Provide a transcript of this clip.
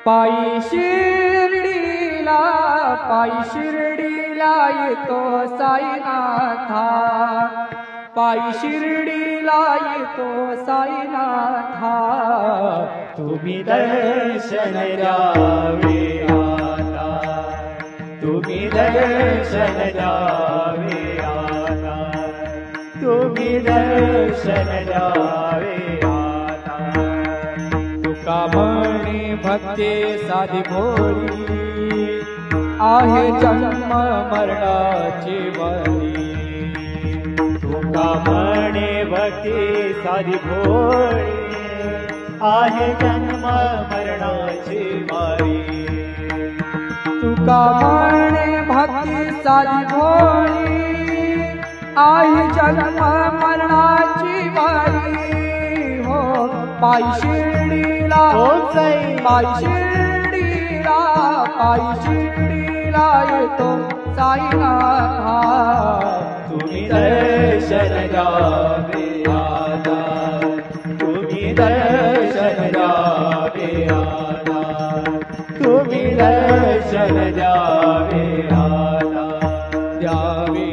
पायी शिर्डीला येतो साईनाथा, पायी शिर्डीला येतो साईनाथा। तुम्ही दर्शन द्यावे आता, तुम्ही दर्शन द्यावे आता, तुम्ही दर्शन द्यावे आता। तुका म्हणे भक्ती साधी भोळी, आहे जन्म मरणाची बळी। तुका म्हणे भक्ती साधी भोळी, आहे जन्म मरणाची बारी। तुका म्हणे भक्ती साधी भोळी, आहे जन्म मरणाची बारी। हो पायी शिर्डीला, पायी शिर्डीला येतो साईनाथा। तुम्ही दर्शन द्यावे आता, तुम्ही दर्शन द्यावे आता, तुम्ही दर्शन द्यावे आता, द्यावे